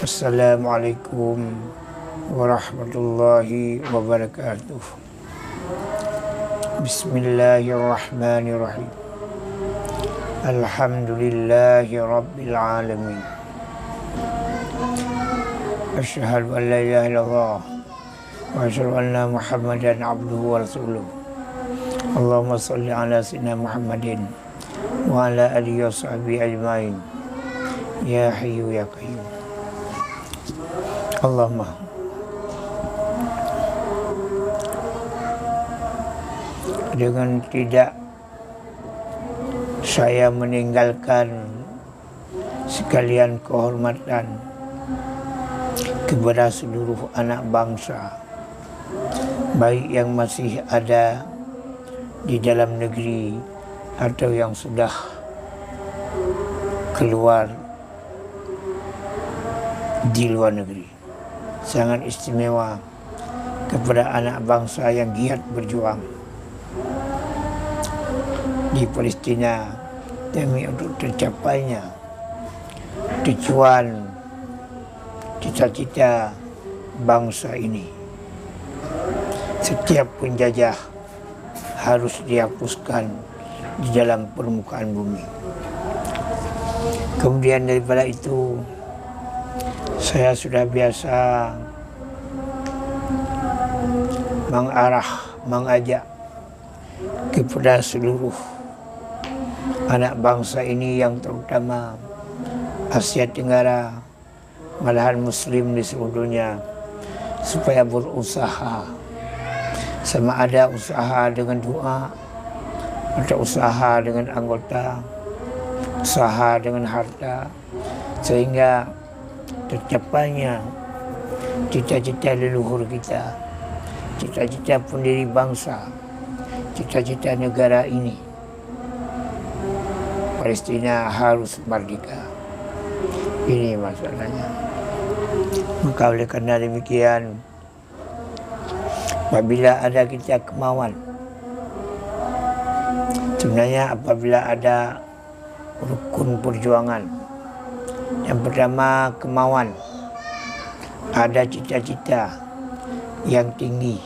Assalamualaikum warahmatullahi wabarakatuh. Bismillahirrahmanirrahim. Alhamdulillahi rabbil alamin. Asyhadu an la ilaha illallah wa asyhadu anna Muhammadan abduhu wa rasuluh. Allahumma shalli ala sayyidina Muhammadin wa ala alihi wa sahbihi ajmain. Ya Hayyu ya Qayyum. Allahumma dengan tidak saya meninggalkan sekalian kehormatan kepada seluruh anak bangsa, baik yang masih ada di dalam negeri atau yang sudah keluar di luar negeri. Sangat istimewa kepada anak bangsa yang giat berjuang di Palestina demi untuk tercapainya tujuan cita-cita bangsa ini. Setiap penjajah harus dihapuskan di dalam permukaan bumi. Kemudian daripada itu, saya sudah biasa mengajak kepada seluruh anak bangsa ini, yang terutama Asia Tenggara, malahan Muslim di seluruh dunia, supaya berusaha, sama ada usaha dengan doa atau usaha dengan anggota, usaha dengan harta, sehingga tercapainya cita-cita leluhur kita, cita-cita pendiri bangsa, cita-cita negara ini. Palestina harus merdeka. Ini masalahnya. Maka oleh karena demikian, apabila ada kita kemauan, sebenarnya apabila ada rukun perjuangan, yang pertama kemauan, ada cita-cita yang tinggi.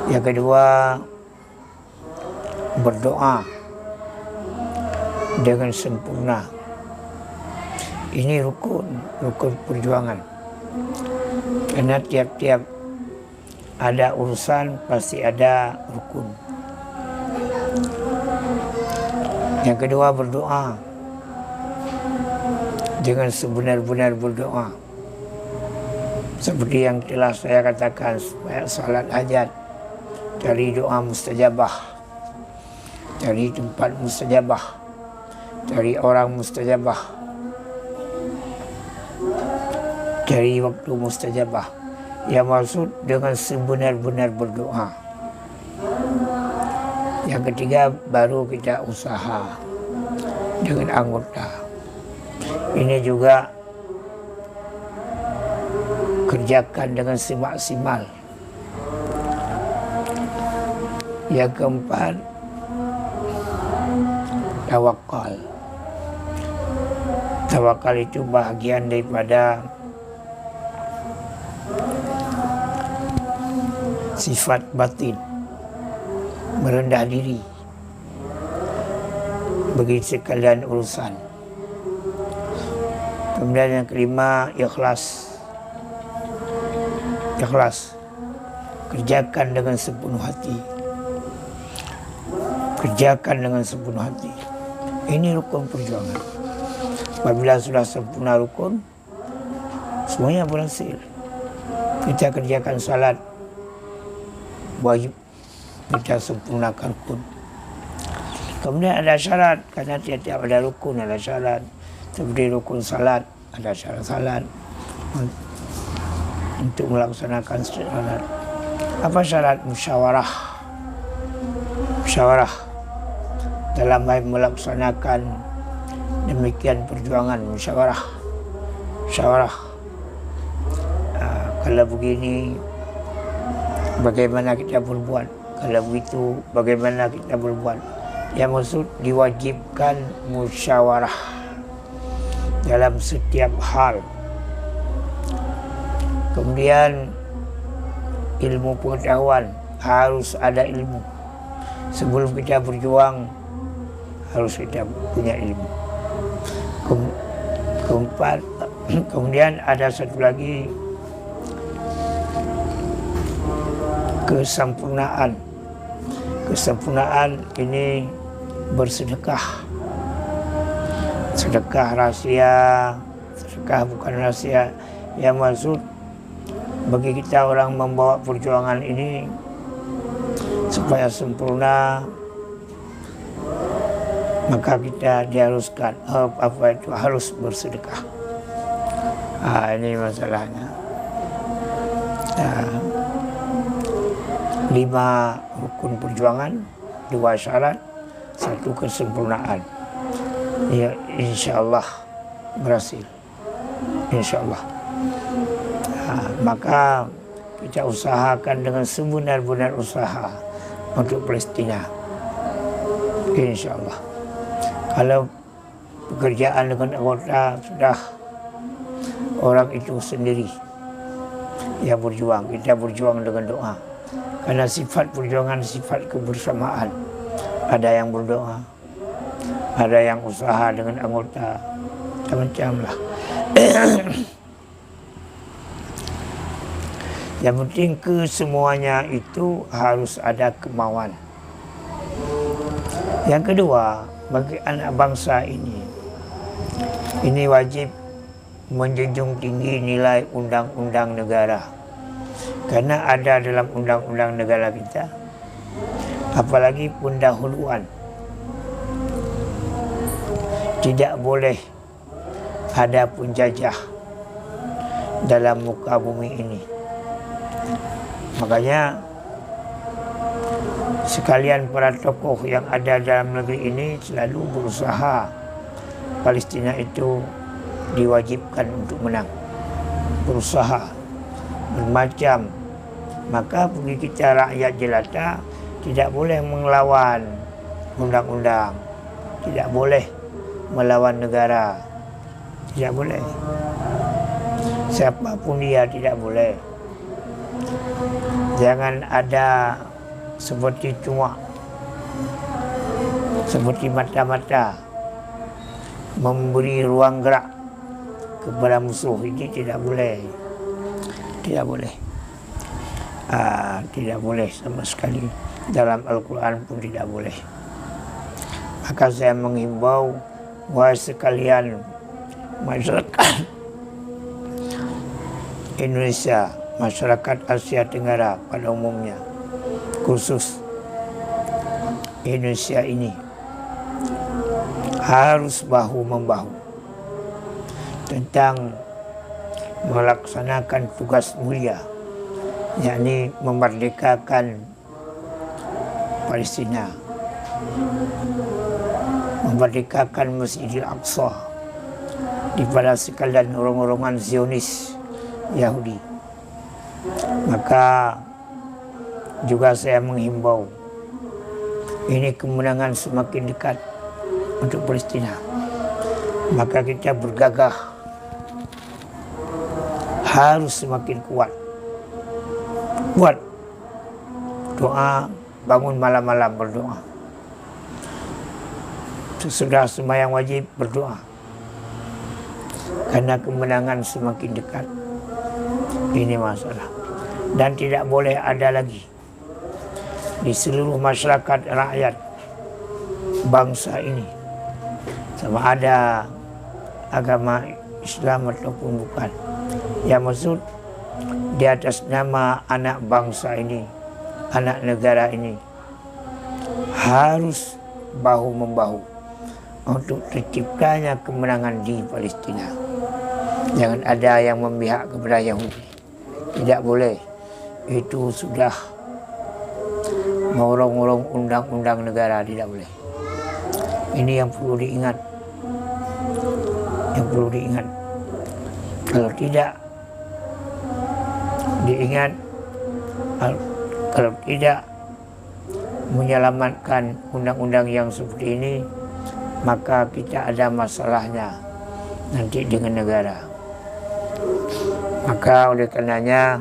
Yang kedua, berdoa dengan sempurna. Ini rukun perjuangan. Karena tiap-tiap ada urusan pasti ada rukun. Yang kedua, berdoa dengan sebenar-benar berdoa. Seperti yang telah saya katakan, supaya salat hajat cari doa mustajabah, cari tempat mustajabah, cari orang mustajabah, cari waktu mustajabah. Yang maksud dengan sebenar-benar berdoa. Yang ketiga, baru kita usaha dengan anggota. Ini juga kerjakan dengan semaksimal. Yang keempat, tawakal. Tawakal itu bahagian daripada sifat batin, merendah diri bagi sekalian urusan. Kemudian yang kelima, ikhlas. Ikhlas, kerjakan dengan sepenuh hati. Kerjakan dengan sepenuh hati. Ini rukun perjuangan. Apabila sudah sempurna rukun, semuanya berhasil. Kita kerjakan salat wajib, kita sempurnakan rukun. Kemudian ada syarat, karena tiap-tiap ada rukun ada syarat. Seperti rukun salat, ada syarat salat untuk melaksanakan salat. Apa syarat? Musyawarah. Musyawarah dalam melaksanakan demikian perjuangan. Musyawarah. Musyawarah. Kalau begini, bagaimana kita berbuat? Kalau begitu, bagaimana kita berbuat? Yang maksud diwajibkan musyawarah dalam setiap hal. Kemudian ilmu pengetahuan, harus ada ilmu. Sebelum kita berjuang harus kita punya ilmu. Keempat, kemudian ada satu lagi, kesempurnaan. Kesempurnaan ini bersedekah. Sedekah rahasia, sedekah bukan rahasia. Yang maksud bagi kita orang membawa perjuangan ini supaya sempurna, maka kita diharuskan harus bersedekah. Ini masalahnya. 5 rukun perjuangan, 2 syarat, 1 kesempurnaan. Ya, insya-Allah berhasil. Insya-Allah. Maka kita usahakan dengan sebenar-benar usaha untuk Palestina. Insya-Allah. Kalau pekerjaan dengan anggota sudah orang itu sendiri yang berjuang, kita berjuang dengan doa. Karena sifat perjuangan sifat kebersamaan. Ada yang berdoa, ada yang usaha dengan anggota, macam-macam lah. Yang penting kesemuanya itu harus ada kemauan. Yang kedua, bagi anak bangsa ini wajib menjunjung tinggi nilai undang-undang negara. Karena ada dalam undang-undang negara kita, apalagi pendahuluan, tidak boleh ada penjajah dalam muka bumi ini. Makanya sekalian para tokoh yang ada dalam negeri ini selalu berusaha Palestina itu diwajibkan untuk menang. Berusaha bermacam. Maka bagi kita rakyat jelata tidak boleh melawan undang-undang, tidak boleh melawan negara, tidak boleh. Siapapun dia tidak boleh. Jangan ada seperti cuma, seperti mata-mata memberi ruang gerak kepada musuh. Ini tidak boleh. Tidak boleh. Tidak boleh sama sekali. Dalam Al-Quran pun tidak boleh. Maka saya menghimbau wahai sekalian masyarakat Indonesia, masyarakat Asia Tenggara pada umumnya, khusus Indonesia ini, harus bahu-membahu tentang melaksanakan tugas mulia, yakni memerdekakan Palestina, memerdekakan Masjidil Aqsa daripada sekalian orang-orangan Zionis Yahudi. Maka juga saya menghimbau, ini kemenangan semakin dekat untuk Palestina. Maka kita bergagah harus semakin kuat. Kuat. Doa, bangun malam-malam berdoa. Sesudah sembahyang wajib berdoa. Karena kemenangan semakin dekat. Ini masalah. Dan tidak boleh ada lagi di seluruh masyarakat rakyat bangsa ini, sama ada agama Islam ataupun bukan, yang maksud di atas nama anak bangsa ini, anak negara ini, harus bahu-membahu untuk terciptanya kemenangan di Palestina. Jangan ada yang memihak kepada Yahudi. Tidak boleh. Itu sudah mengurung-urung undang-undang negara, tidak boleh. Ini yang perlu diingat. Yang perlu diingat. Kalau tidak diingat, kalau tidak menyelamatkan undang-undang yang seperti ini, maka kita ada masalahnya nanti dengan negara. Maka oleh karenanya,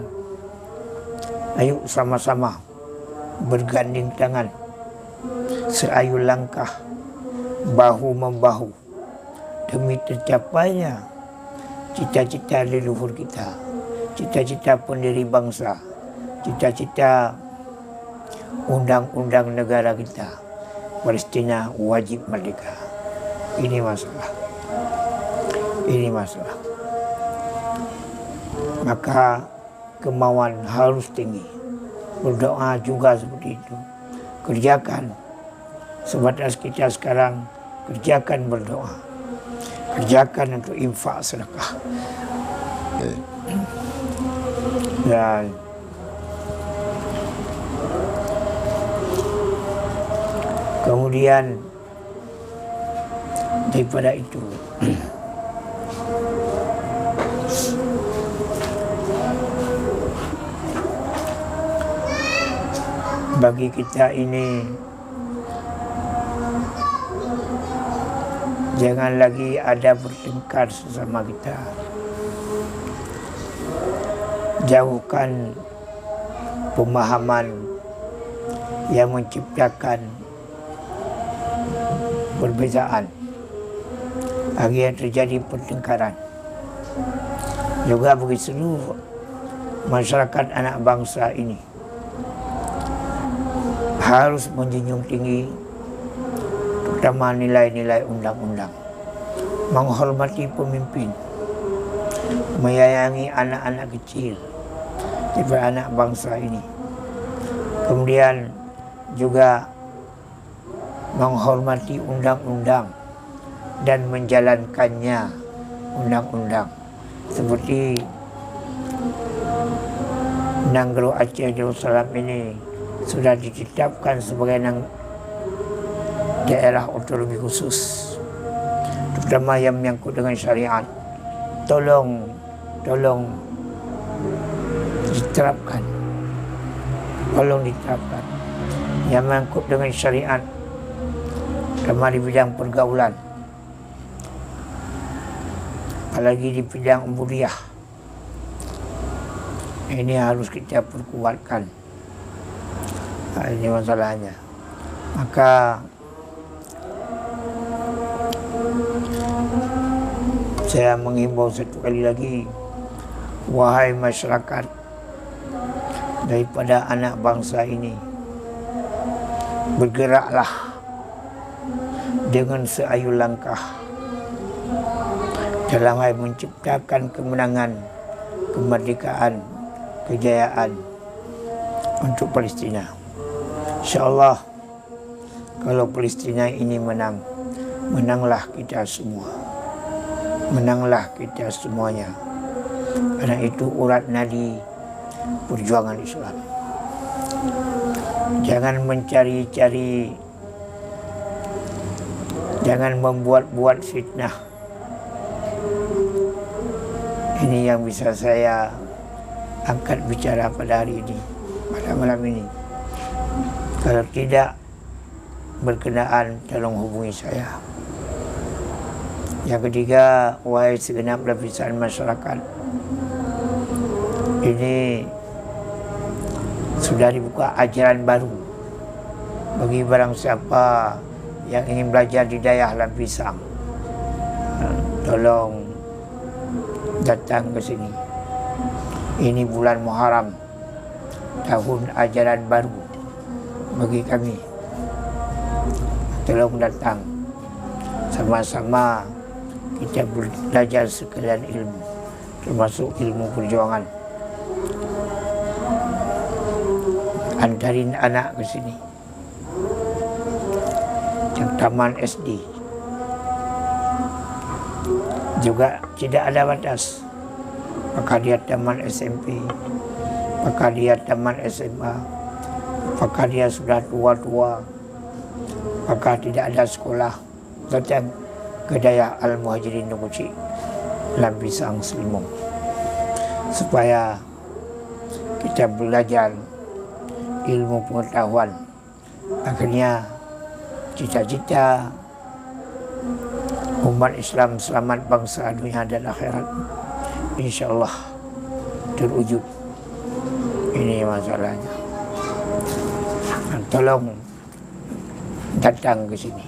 ayo sama-sama berganding tangan, seayu langkah, bahu-membahu demi tercapainya cita-cita leluhur kita, cita-cita pendiri bangsa, cita-cita undang-undang negara kita, Palestina wajib merdeka. Ini masalah. Ini masalah. Maka kemauan harus tinggi. Berdoa juga seperti itu. Kerjakan. Sebatas kita sekarang, kerjakan berdoa. Kerjakan untuk infak sedekah. Dan kemudian daripada itu, bagi kita ini jangan lagi ada bertengkar sesama kita. Jauhkan pemahaman yang menciptakan perbezaan akhirnya terjadi pertengkaran. Juga bagi seluruh masyarakat anak bangsa ini harus menjunjung tinggi terutama nilai-nilai undang-undang, menghormati pemimpin, menyayangi anak-anak kecil daripada anak bangsa ini. Kemudian juga menghormati undang-undang dan menjalankannya undang-undang. Seperti Nanggro Aceh Darussalam ini sudah ditetapkan sebagai daerah otonomi khusus, terutama yang menyangkut dengan syariat. Tolong diterapkan. Tolong diterapkan. Yang menyangkut dengan syariat, terutama di bidang pergaulan, apalagi di bidang ubudiyah. Ini harus kita perkuatkan. Ini masalahnya. Maka saya menghimbau satu kali lagi, wahai masyarakat daripada anak bangsa ini, bergeraklah dengan seayu langkah dalam hal menciptakan kemenangan, kemerdekaan, kejayaan untuk Palestina. InsyaAllah kalau Palestina ini menang, menanglah kita semua. Menanglah kita semuanya. Karena itu urat nadi perjuangan Islam. Jangan mencari-cari, jangan membuat-buat fitnah. Ini yang bisa saya angkat bicara pada hari ini, pada malam ini. Kalau tidak berkenaan, tolong hubungi saya. Yang ketiga, wahai segenap lapisan masyarakat, ini sudah dibuka ajaran baru bagi barang siapa yang ingin belajar di daerah Lampisang. Tolong datang ke sini. Ini bulan Muharram, tahun ajaran baru bagi kami. Tolong datang, sama-sama kita belajar sekalian ilmu, termasuk ilmu perjuangan. Antarin anak ke sini, yang taman SD juga tidak ada batas. Apakah dia taman SMP, apakah dia taman SMA, apakah dia sudah tua-tua, apakah tidak ada sekolah, datang ke daerah Al-Muhajirin Nukuci, Lampisang Selimung, supaya kita belajar ilmu pengetahuan. Akhirnya cita-cita umat Islam selamat bangsa dunia dan akhirat, insyaallah terwujud. Ini masalahnya. Tolong datang ke sini.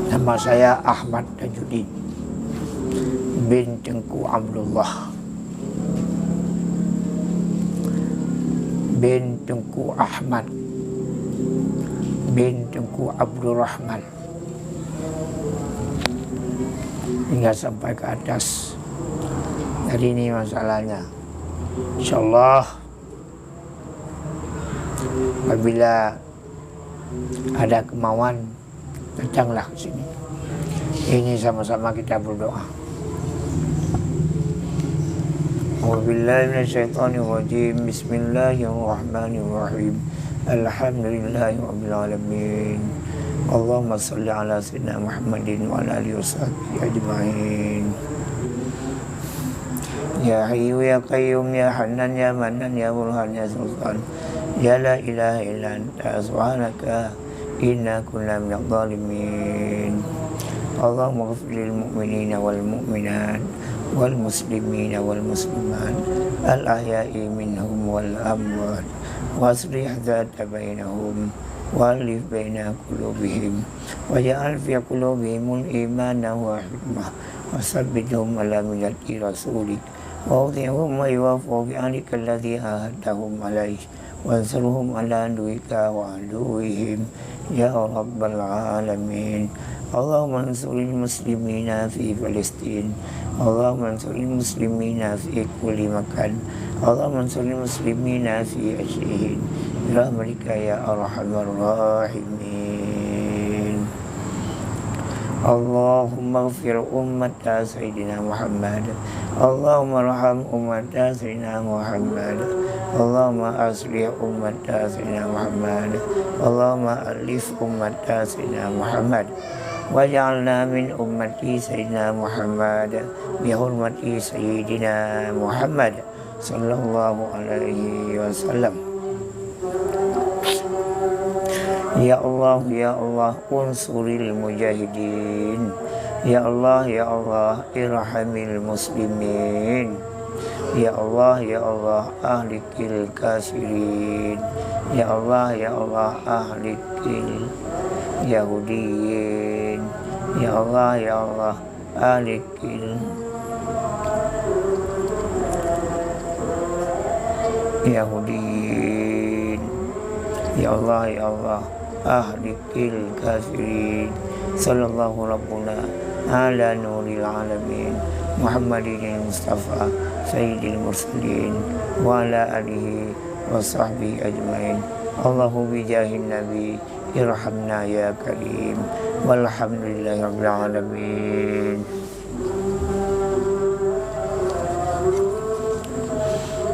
Nama saya Ahmad Tajuddin bin Tengku Abdullah bin Tengku Ahmad bin Tengku Abdurrahman hingga sampai ke atas. Jadi ini masalahnya. InsyaAllah apabila ada kemauan, datanglah ke sini. Ini sama-sama kita berdoa. A'udzubillahi minasyaitonirrajim. Bismillahirrahmanirrahim. Alhamdulillahirabbil alamin. Allahumma shalli ala sayyidina Muhammadin wa ala alihi washabbihi ajmain. Ya Hayyu ya Qayyum ya Hannan ya Mannan ya Burhan ya Sultan. Ya la ilaha illa anta subhanaka inna kunna minadh dhalimin. Allahumma ighfir lil mu'minina wal mu'minat wal muslimina wal muslimat al ahya'i minhum wal amwat waslih dzata bainahum walif baina qulubihim waj'al fi qulubihimul imana wa hikmah wasabbithum ala millati rasulik wa'udhihum wa yuwafu bi'anika alladhi ahadahum alaih wansurhum ala aduwika wa aduwihim ya rabbal alamin. Allahumma ansuril muslimina fi Palestin, Allahumma ansuril muslimina fi kulli makan, Allahumma ansuril muslimina fi asyihin rahmatika ya arhamar rahimin. Allahumma ighfir ummata Sayyidina Muhammad, Allahumma arham ummata Sayyidina Muhammad, Allahumma aslih ummata Sayyidina Muhammad, Allahumma alif ummata Sayyidina Muhammad, waj'alna min ummati Sayyidina Muhammad bihurmati Sayyidina Muhammad sallallahu alaihi wasallam. Ya Allah, ya Allah, unsuril mujahidin. Ya Allah, irhamil muslimin. Ya Allah, ahlikil kasirin. Ya Allah, ahlikil yahudiyin. Ya Allah, ahlikil yahudiyin. Ya Allah, ahlikil kafirin. Sallallahu rabbuna ala nuril alamin Muhammadin Mustafa Sayyidil Mursalin wa ala alihi wa sahbihi ajmain. Allahu bijahin nabi irhamna ya karim walhamdulillahi rabbil alamin.